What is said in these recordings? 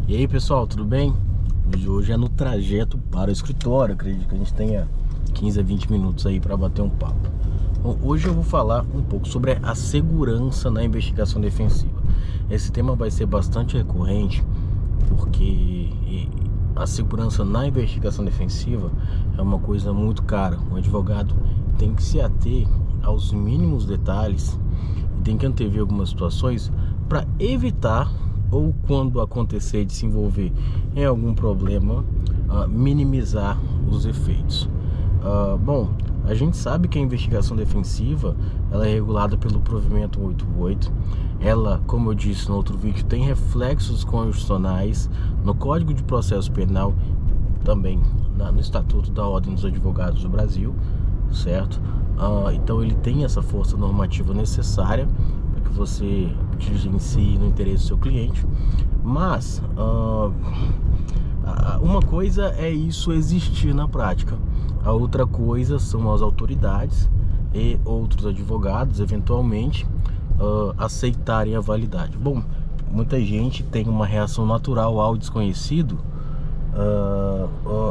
E aí pessoal, tudo bem? Hoje é no trajeto para o escritório. Acredito que a gente tenha 15 a 20 minutos aí para bater um papo. Bom, hoje eu vou falar um pouco sobre a segurança na investigação defensiva. Esse tema vai ser bastante recorrente porque a segurança na investigação defensiva é uma coisa muito cara. O advogado tem que se ater aos mínimos detalhes e tem que antever algumas situações para evitar, ou quando acontecer de se envolver em algum problema, minimizar os efeitos. Bom, a gente sabe que a investigação defensiva ela é regulada pelo provimento 188. Ela, como eu disse no outro vídeo, tem reflexos constitucionais no Código de Processo Penal, também no Estatuto da Ordem dos Advogados do Brasil, certo? Então ele tem essa força normativa necessária para que você diligencie no interesse do seu cliente. Mas uma coisa é isso existir na prática, a outra coisa são as autoridades e outros advogados eventualmente aceitarem a validade. Bom, muita gente tem uma reação natural ao desconhecido,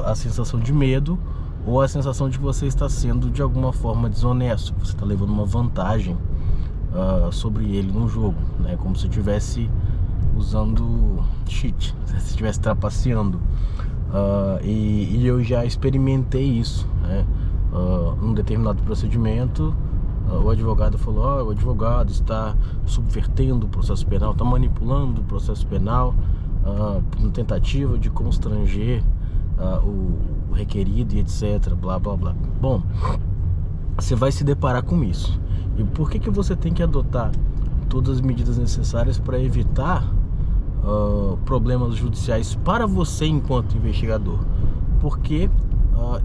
a sensação de medo ou a sensação de que você está sendo de alguma forma desonesto, você está levando uma vantagem sobre ele no jogo, né? Como se estivesse usando cheat, se estivesse trapaceando. E eu já experimentei isso, né? Num determinado procedimento, o advogado falou: o advogado está subvertendo o processo penal, está manipulando o processo penal, na tentativa de constranger o requerido e etc, blá blá blá. Bom, você vai se deparar com isso. E por que você tem que adotar todas as medidas necessárias para evitar problemas judiciais para você enquanto investigador? Porque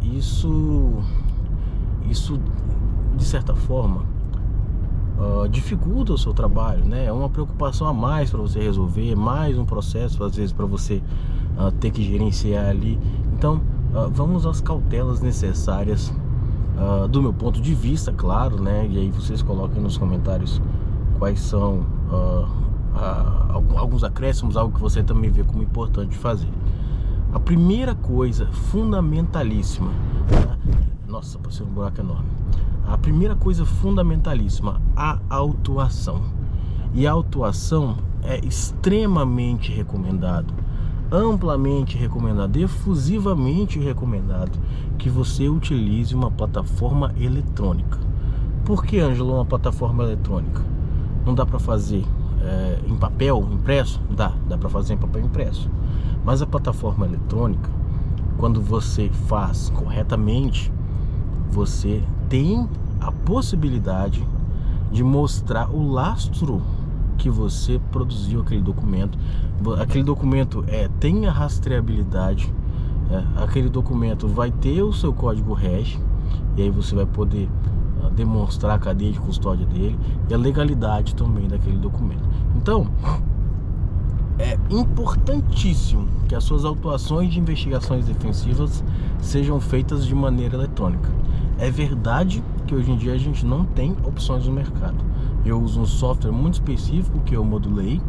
isso de certa forma dificulta o seu trabalho, né? É uma preocupação a mais para você resolver, mais um processo às vezes para você ter que gerenciar ali. Então vamos às cautelas necessárias, do meu ponto de vista, claro, né? E aí vocês coloquem nos comentários quais são alguns acréscimos, algo que você também vê como importante fazer. A primeira coisa fundamentalíssima, tá? Nossa, passei um buraco enorme. A primeira coisa fundamentalíssima, a autuação. E a autuação é extremamente recomendado, amplamente recomendado, efusivamente recomendado que você utilize uma plataforma eletrônica. Por que, Ângelo, uma plataforma eletrônica? Não dá para fazer em papel impresso? Dá para fazer em papel impresso. Mas a plataforma eletrônica, quando você faz corretamente, você tem a possibilidade de mostrar o lastro que você produziu aquele documento. Aquele documento tem a rastreabilidade, aquele documento vai ter o seu código REGI, e aí você vai poder demonstrar a cadeia de custódia dele e a legalidade também daquele documento. Então é importantíssimo que as suas autuações de investigações defensivas sejam feitas de maneira eletrônica. É verdade que hoje em dia a gente não tem opções no mercado. Eu uso um software muito específico que eu modulei,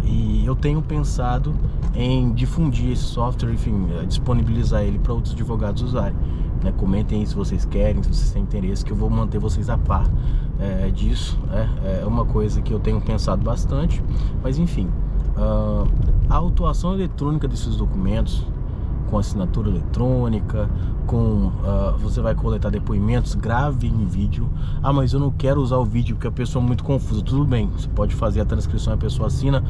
e eu tenho pensado em difundir esse software, enfim, disponibilizar ele para outros advogados usarem, né? Comentem aí se vocês querem, se vocês têm interesse, que eu vou manter vocês a par disso. É uma coisa que eu tenho pensado bastante. Mas enfim, a autuação eletrônica desses documentos, com assinatura eletrônica, você vai coletar depoimentos, grave em vídeo. Mas eu não quero usar o vídeo porque a pessoa é muito confusa. Tudo bem, você pode fazer a transcrição, a pessoa assina,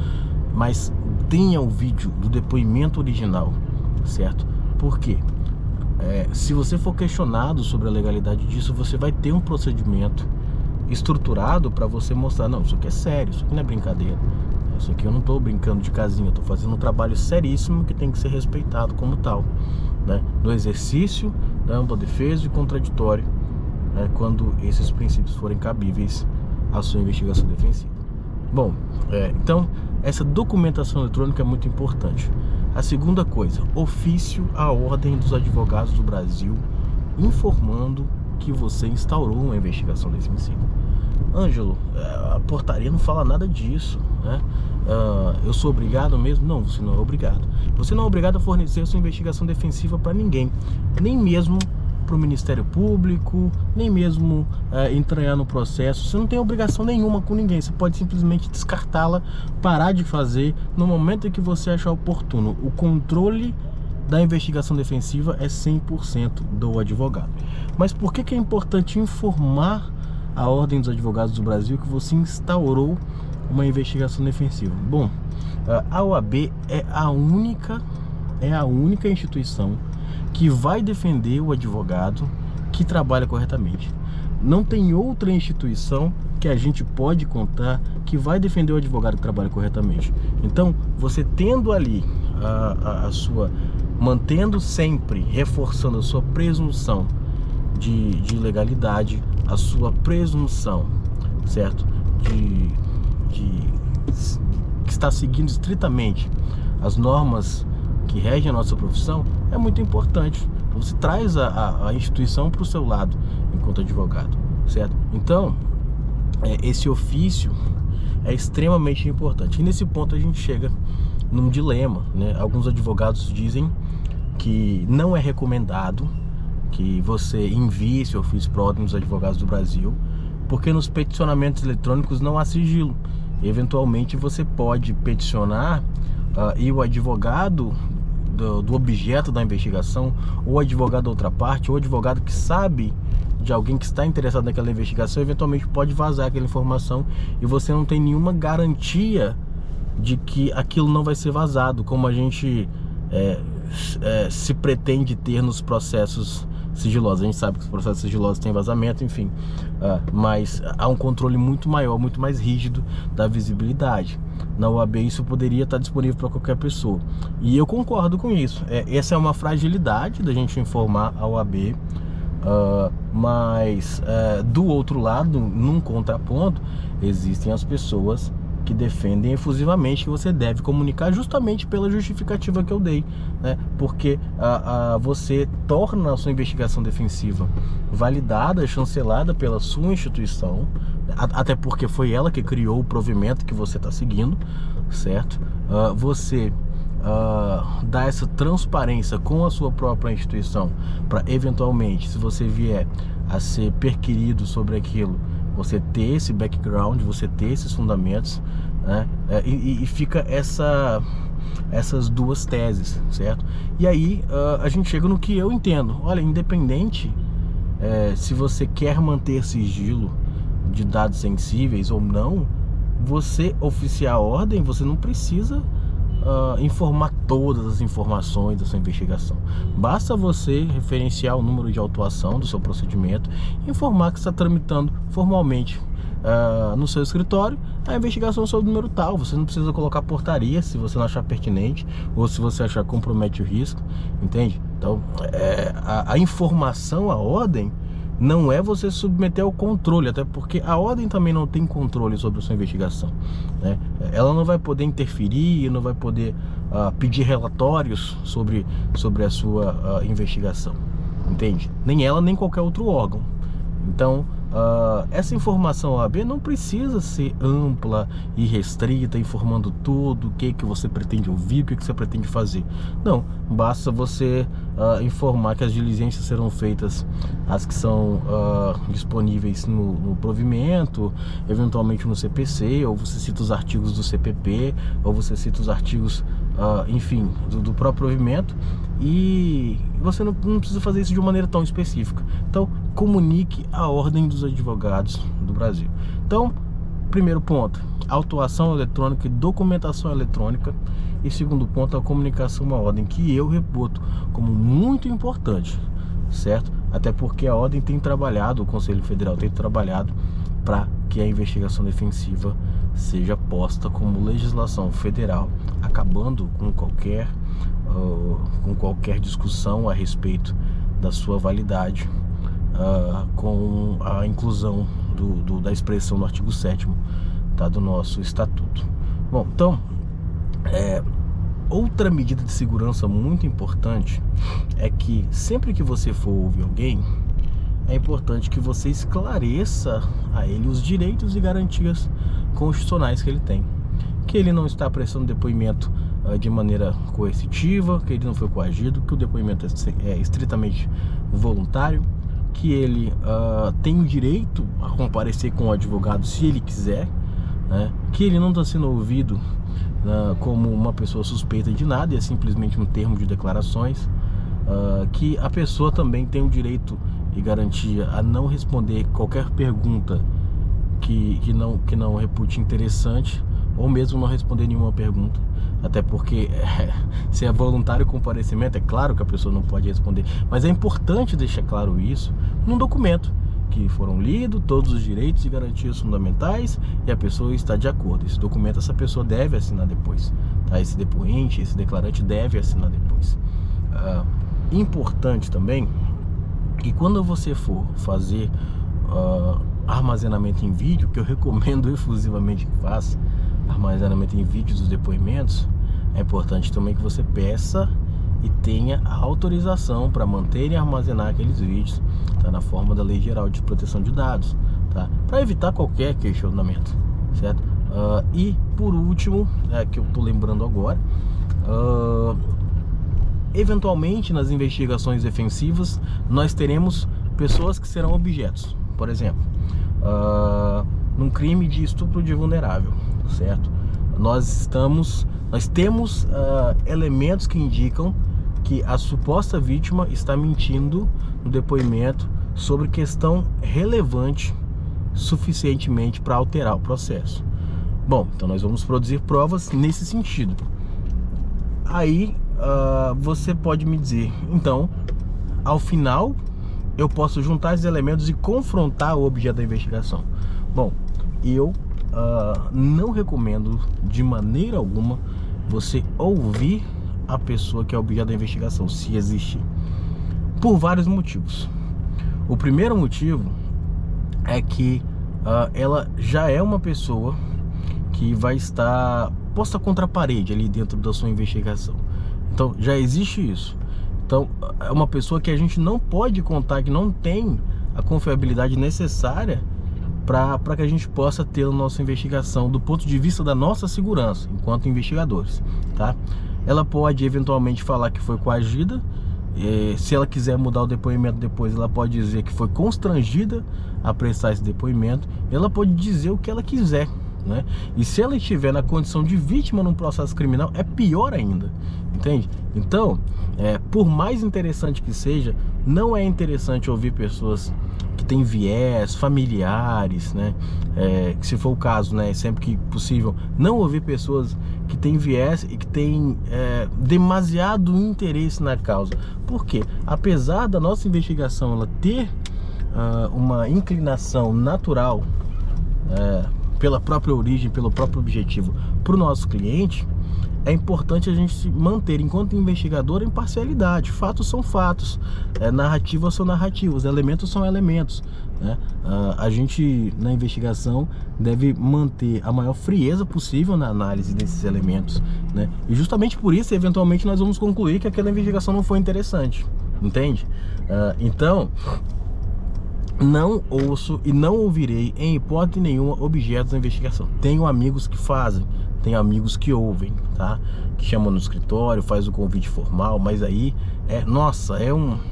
mas tenha o vídeo do depoimento original, certo? Por quê? Se você for questionado sobre a legalidade disso, você vai ter um procedimento estruturado para você mostrar: não, isso aqui é sério, isso aqui não é brincadeira, isso aqui eu não estou brincando de casinha, eu estou fazendo um trabalho seríssimo que tem que ser respeitado como tal, né? No exercício da ampla defesa e contraditório, quando esses princípios forem cabíveis à sua investigação defensiva. Bom, então essa documentação eletrônica é muito importante. A segunda coisa, ofício à Ordem dos Advogados do Brasil, informando que você instaurou uma investigação defensiva. Ângelo, a portaria não fala nada disso. né? Eu sou obrigado mesmo? Não, você não é obrigado. Você não é obrigado a fornecer a sua investigação defensiva para ninguém, nem mesmo para o Ministério Público, nem mesmo entranhar no processo. Você não tem obrigação nenhuma com ninguém. Você pode simplesmente descartá-la, parar de fazer no momento em que você achar oportuno. O controle da investigação defensiva é 100% do advogado. Mas por que é importante informar a Ordem dos Advogados do Brasil que você instaurou uma investigação defensiva? Bom, a OAB é a única instituição que vai defender o advogado que trabalha corretamente. Não tem outra instituição que a gente pode contar que vai defender o advogado que trabalha corretamente. Então, você tendo ali mantendo sempre, reforçando a sua presunção de legalidade, a sua presunção, certo? Que está seguindo estritamente as normas que regem a nossa profissão, é muito importante. Você traz a instituição para o seu lado enquanto advogado, certo? Então, esse ofício é extremamente importante. E nesse ponto a gente chega num dilema, né? Alguns advogados dizem que não é recomendado que você envie esse ofício para a Ordem dos Advogados do Brasil, porque nos peticionamentos eletrônicos não há sigilo. Eventualmente você pode peticionar e o advogado do objeto da investigação, ou advogado da outra parte, ou advogado que sabe de alguém que está interessado naquela investigação, eventualmente pode vazar aquela informação e você não tem nenhuma garantia de que aquilo não vai ser vazado, como a gente se pretende ter nos processos sigilosos. A gente sabe que os processos sigilosos têm vazamento, enfim, mas há um controle muito maior, muito mais rígido da visibilidade. Na OAB isso poderia estar disponível para qualquer pessoa, e eu concordo com isso. Essa é uma fragilidade da gente informar a OAB, mas do outro lado, num contraponto, existem as pessoas que defendem efusivamente que você deve comunicar, justamente pela justificativa que eu dei, né? Porque você torna a sua investigação defensiva validada, chancelada pela sua instituição, até porque foi ela que criou o provimento que você está seguindo, certo? Você dá essa transparência com a sua própria instituição para, eventualmente, se você vier a ser perquirido sobre aquilo, você ter esse background, você ter esses fundamentos, né? E fica essas duas teses, certo? E aí a gente chega no que eu entendo. Olha, independente se você quer manter sigilo de dados sensíveis ou não, você oficiar a ordem, você não precisa informar todas as informações da sua investigação. Basta você referenciar o número de autuação do seu procedimento e informar que está tramitando formalmente no seu escritório a investigação sobre o número tal. Você não precisa colocar portaria se você não achar pertinente ou se você achar que compromete o risco, entende? Então, a informação à ordem não é você submeter ao controle, até porque a ordem também não tem controle sobre a sua investigação, né? Ela não vai poder interferir, não vai poder pedir relatórios sobre a sua investigação, entende? Nem ela, nem qualquer outro órgão. Então, essa informação OAB não precisa ser ampla e restrita, informando tudo, o que você pretende ouvir, o que você pretende fazer. Não, basta você informar que as diligências serão feitas, as que são disponíveis no provimento, eventualmente no CPC, ou você cita os artigos do CPP, ou você cita os artigos, enfim, do próprio provimento, e você não precisa fazer isso de uma maneira tão específica. Então, comunique a Ordem dos Advogados do Brasil. Então, primeiro ponto, autuação eletrônica e documentação eletrônica. E segundo ponto, a comunicação à ordem, que eu reputo como muito importante, certo? Até porque a ordem tem trabalhado, o Conselho Federal tem trabalhado para que a investigação defensiva seja posta como legislação federal, acabando com qualquer discussão a respeito da sua validade, com a inclusão da expressão no artigo 7º, tá, do nosso estatuto. Bom, então, outra medida de segurança muito importante é que sempre que você for ouvir alguém, é importante que você esclareça a ele os direitos e garantias constitucionais que ele tem. que ele não está prestando depoimento de maneira coercitiva, que ele não foi coagido, que o depoimento é estritamente voluntário, que ele tem o direito a comparecer com o advogado se ele quiser, né? Que ele não está sendo ouvido como uma pessoa suspeita de nada, é simplesmente um termo de declarações, que a pessoa também tem o direito e garantia a não responder qualquer pergunta que não repute interessante, ou mesmo não responder nenhuma pergunta, até porque se é voluntário o comparecimento, é claro que a pessoa não pode responder, mas é importante deixar claro isso num documento, que foram lidos todos os direitos e garantias fundamentais e a pessoa está de acordo. Esse documento essa pessoa deve assinar depois, tá? Esse depoente, esse declarante deve assinar depois. Importante também que quando você for fazer armazenamento em vídeo, que eu recomendo efusivamente que faça armazenamento em vídeo dos depoimentos, é importante também que você peça e tenha a autorização para manter e armazenar aqueles vídeos, tá? Na forma da Lei Geral de Proteção de Dados, tá? Para evitar qualquer questionamento, certo? E por último, que eu tô lembrando agora, eventualmente nas investigações defensivas nós teremos pessoas que serão objetos. Por exemplo, num crime de estupro de vulnerável, certo? Nós temos elementos que indicam que a suposta vítima está mentindo no depoimento sobre questão relevante suficientemente para alterar o processo. Bom, então nós vamos produzir provas nesse sentido. Aí você pode me dizer, então, ao final eu posso juntar esses elementos e confrontar o objeto da investigação. Bom, eu não recomendo de maneira alguma você ouvir a pessoa que é objeto da investigação, se existir, por vários motivos. O primeiro motivo é que ela já é uma pessoa que vai estar posta contra a parede ali dentro da sua investigação. Então já existe isso. Então é uma pessoa que a gente não pode contar, que não tem a confiabilidade necessária para que a gente possa ter a nossa investigação do ponto de vista da nossa segurança enquanto investigadores, tá? Ela pode eventualmente falar que foi coagida, se ela quiser mudar o depoimento depois, ela pode dizer que foi constrangida a prestar esse depoimento, ela pode dizer o que ela quiser, né? E se ela estiver na condição de vítima num processo criminal, é pior ainda, entende? Então, por mais interessante que seja, não é interessante ouvir pessoas que têm viés, familiares, né? Que se for o caso, né, sempre que possível, não ouvir pessoas que têm viés e que têm demasiado interesse na causa. Porque, apesar da nossa investigação ela ter uma inclinação natural, pela própria origem, pelo próprio objetivo, para o nosso cliente, é importante a gente manter, enquanto investigador, a imparcialidade. Fatos são fatos, narrativas são narrativas, elementos são elementos, né? A gente, na investigação, deve manter a maior frieza possível na análise desses elementos, né? E justamente por isso, eventualmente, nós vamos concluir que aquela investigação não foi interessante, entende? Então, não ouço e não ouvirei, em hipótese nenhuma, objetos da investigação. Tenho amigos que fazem, tenho amigos que ouvem, tá? Que chamam no escritório, faz o convite formal, mas aí nossa,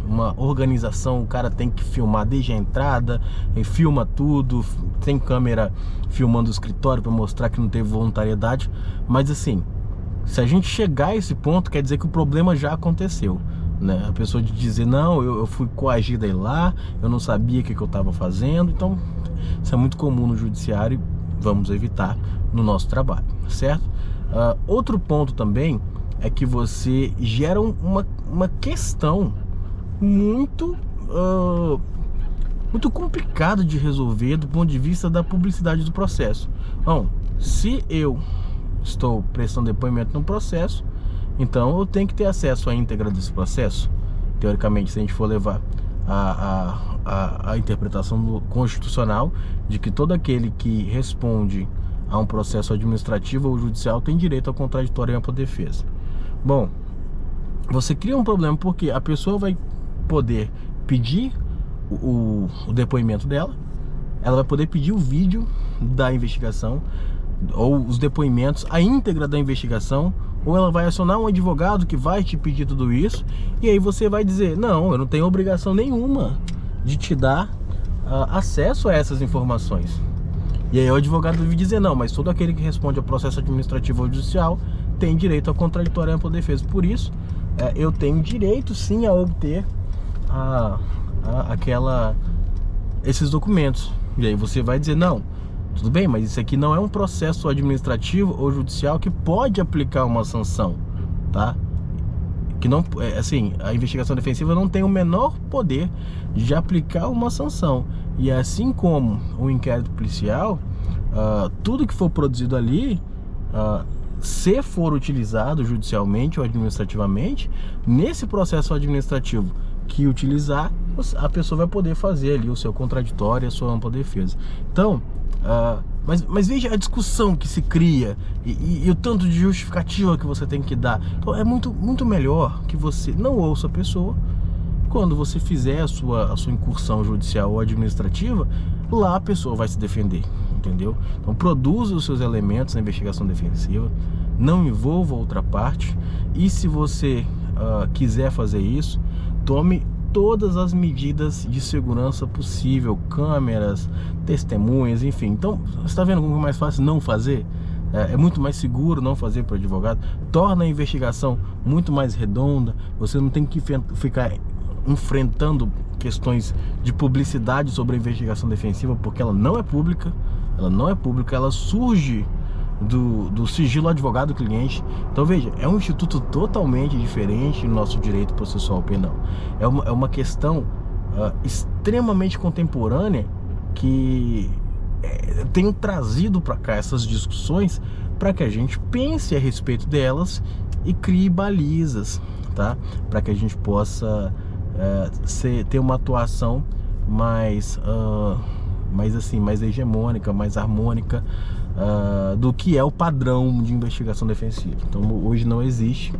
uma organização, o cara tem que filmar desde a entrada, filma tudo, tem câmera filmando o escritório para mostrar que não teve voluntariedade, mas assim, se a gente chegar a esse ponto, quer dizer que o problema já aconteceu, né? A pessoa de dizer, não, eu fui coagida a ir lá, eu não sabia o que eu estava fazendo. Então, isso é muito comum no judiciário, vamos evitar no nosso trabalho, certo? Outro ponto também é que você gera uma questão muito complicada de resolver do ponto de vista da publicidade do processo. Bom, se eu estou prestando depoimento no processo, então eu tenho que ter acesso à íntegra desse processo. Teoricamente, se a gente for levar a interpretação constitucional de que todo aquele que responde a um processo administrativo ou judicial tem direito ao contraditório e ampla defesa. Bom, você cria um problema porque a pessoa vai poder pedir o depoimento dela, ela vai poder pedir o vídeo da investigação, ou os depoimentos, a íntegra da investigação, ou ela vai acionar um advogado que vai te pedir tudo isso, e aí você vai dizer, não, eu não tenho obrigação nenhuma de te dar acesso a essas informações. E aí o advogado deve dizer, não, mas todo aquele que responde ao processo administrativo ou judicial tem direito a contraditório e ampla defesa. Por isso, eu tenho direito sim a obter esses documentos. E aí você vai dizer, não, tudo bem, mas isso aqui não é um processo administrativo ou judicial que pode aplicar uma sanção, tá? Que não, assim, a investigação defensiva não tem o menor poder de aplicar uma sanção. E assim como o inquérito policial, tudo que for produzido ali, se for utilizado judicialmente ou administrativamente, nesse processo administrativo que utilizar, a pessoa vai poder fazer ali o seu contraditório e a sua ampla defesa. Então, mas veja a discussão que se cria e o tanto de justificativa que você tem que dar. Então é muito melhor que você não ouça a pessoa. Quando você fizer a sua incursão judicial ou administrativa, lá a pessoa vai se defender, entendeu? Então produza os seus elementos na investigação defensiva, não envolva outra parte, e se você quiser fazer isso, tome todas as medidas de segurança possível, câmeras, testemunhas, enfim. Então, você está vendo como é mais fácil não fazer? É muito mais seguro não fazer para o advogado, torna a investigação muito mais redonda, você não tem que ficar enfrentando questões de publicidade sobre a investigação defensiva, porque ela não é pública, ela surge do sigilo advogado-cliente. Então veja, é um instituto totalmente diferente no nosso direito processual penal. É uma questão extremamente contemporânea que tem trazido para cá essas discussões para que a gente pense a respeito delas e crie balizas, tá? Para que a gente possa ter uma atuação mais hegemônica, mais harmônica do que é o padrão de investigação defensiva. Então hoje não existe.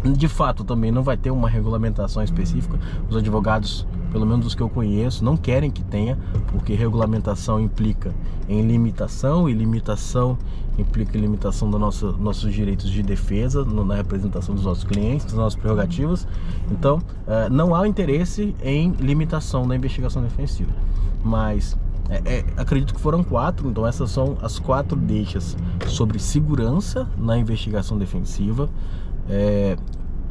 De fato também não vai ter uma regulamentação específica. Os advogados, pelo menos os que eu conheço, não querem que tenha, porque regulamentação implica em limitação, e limitação implica em limitação dos nossos direitos de defesa na representação dos nossos clientes, das nossas prerrogativas. Então não há interesse em limitação da investigação defensiva. Mas acredito que foram 4, então essas são as 4 deixas sobre segurança na investigação defensiva.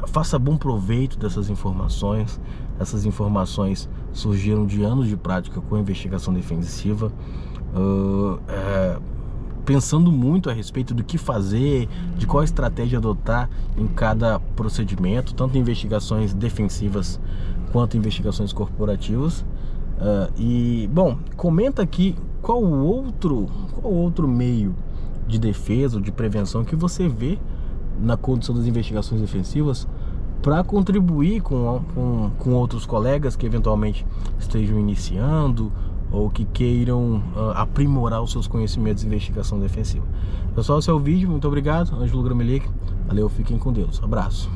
Faça bom proveito dessas informações. Essas informações surgiram de anos de prática com a investigação defensiva, pensando muito a respeito do que fazer, de qual estratégia adotar em cada procedimento, tanto em investigações defensivas quanto em investigações corporativas. E bom, comenta aqui qual outro meio de defesa ou de prevenção que você vê na condução das investigações defensivas para contribuir com outros colegas que eventualmente estejam iniciando ou que queiram aprimorar os seus conhecimentos de investigação defensiva. Pessoal, esse é o vídeo. Muito obrigado. Ângelo Gramelic. Valeu, fiquem com Deus. Abraço.